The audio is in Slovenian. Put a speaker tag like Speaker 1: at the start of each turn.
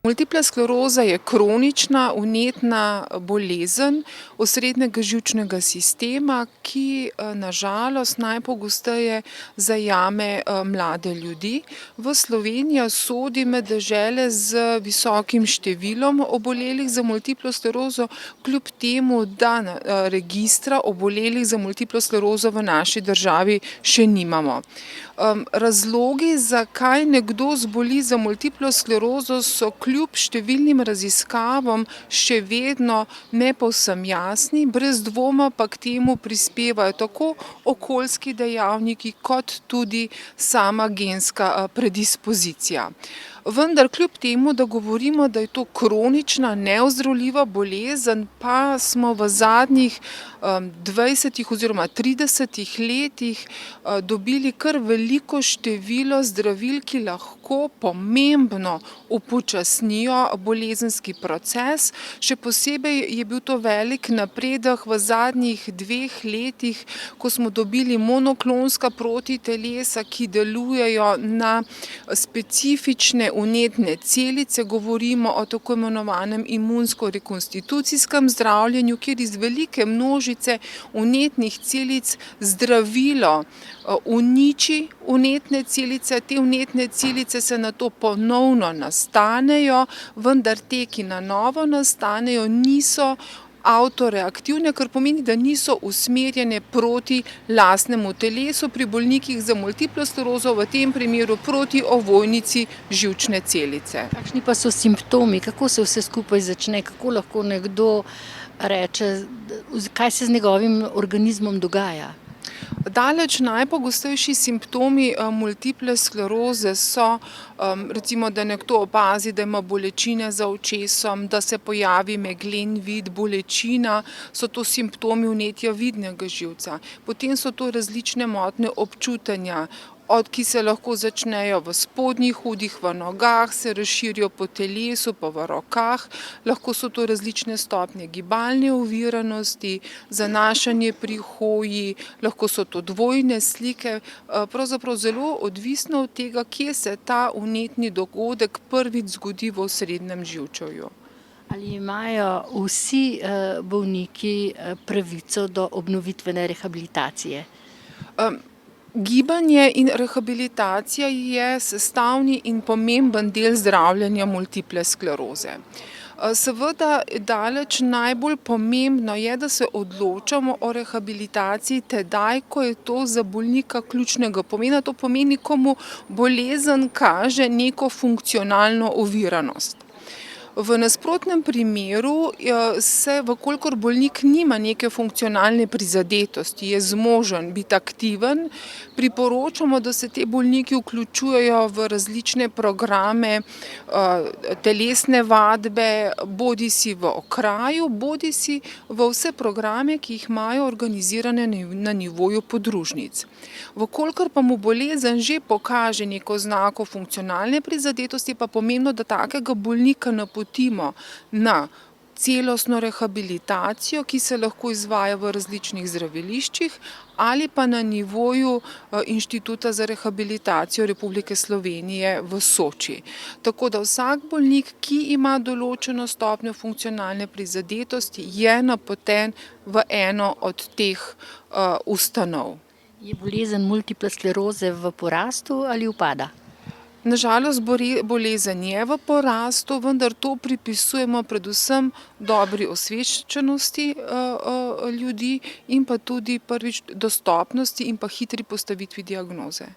Speaker 1: Multipla skleroza je kronična vnetna bolezen osrednjega živčnega sistema, ki na žalost najpogosteje zajame mlade ljudi. V Slovenijo sodi med dežele z visokim številom obolelih za multiplo sklerozo, kljub temu, da registra obolelih za multiplo sklerozo v naši državi še nimamo. Razlogi, zakaj nekdo zboli za multiplo sklerozo, so kljub številnim raziskavam še vedno ne povsem jasni, brez dvoma pa k temu prispevajo tako okoljski dejavniki kot tudi sama genska predispozicija. Vendar kljub temu, da govorimo, da je to kronična, neozdravljiva bolezen, pa smo v zadnjih 20 oziroma 30 letih dobili kar veliko število zdravil, ki lahko pomembno upočasnijo bolezenski proces. Še posebej je bil to velik napredek v zadnjih 2 letih, ko smo dobili monoklonska protitelesa, ki delujejo na specifične vnetne celice. Govorimo o tako imenovanem imunsko-rekonstitucijskem zdravljenju, kjer iz velike množice vnetnih celic zdravilo uniči vnetne celice. Te vnetne celice se nato ponovno nastanejo, vendar te, ki na novo nastanejo, niso avtoreaktivne, kar pomeni, da niso usmerjene proti lastnemu telesu, pri bolnikih za multiplo sklerozo v tem primeru proti ovojnici živčne celice.
Speaker 2: Kakšni pa so simptomi, kako se vse skupaj začne, kako lahko nekdo reče, kaj se z njegovim organizmom dogaja?
Speaker 1: Daleč najpogostejši simptomi multiple skleroze so, recimo, da nekdo opazi, da ima bolečine za očesom, da se pojavi meglen vid, bolečina, so to simptomi vnetja vidnega živca. Potem so to različne motnje občutenja, ki se lahko začnejo v spodnjih udih, v nogah, se razširijo po telesu, pa v rokah. Lahko so to različne stopnje gibalne oviranosti, zanašanje pri hoji, lahko so to dvojne slike. Pravzaprav zelo odvisno od tega, kje se ta vnetni dogodek prvič zgodi v osrednjem živčevju.
Speaker 2: Ali imajo vsi bolniki pravico do obnovitvene rehabilitacije?
Speaker 1: Gibanje in rehabilitacija je sestavni in pomemben del zdravljenja multiple skleroze. Seveda daleč najbolj pomembno je, da se odločamo o rehabilitaciji tedaj, ko je to za bolnika ključnega pomena. To pomeni, ko mu bolezen kaže neko funkcionalno oviranost. V nasprotnem primeru se, vkolikor bolnik nima neke funkcionalne prizadetosti, je zmožen biti aktiven, priporočamo, da se te bolniki vključujejo v različne programe telesne vadbe, bodisi v okraju, bodisi v vse programe, ki jih imajo organizirane na nivoju podružnic. Vkolikor pa mu bolezen že pokaže neko znako funkcionalne prizadetosti, pa pomembno, da takega bolnika napotimo na celostno rehabilitacijo, ki se lahko izvaja v različnih zdraviliščih ali pa na nivoju Inštituta za rehabilitacijo Republike Slovenije v Soči. Tako da vsak bolnik, ki ima določeno stopnjo funkcionalne prizadetosti, je napoten v eno od teh ustanov.
Speaker 2: Je bolezen multiple skleroze v porastu ali upada?
Speaker 1: Na žalost bolezen je v porastu, vendar to pripisujemo predvsem dobri osveščenosti ljudi in pa tudi prvič dostopnosti in pa hitri postavitvi diagnoze.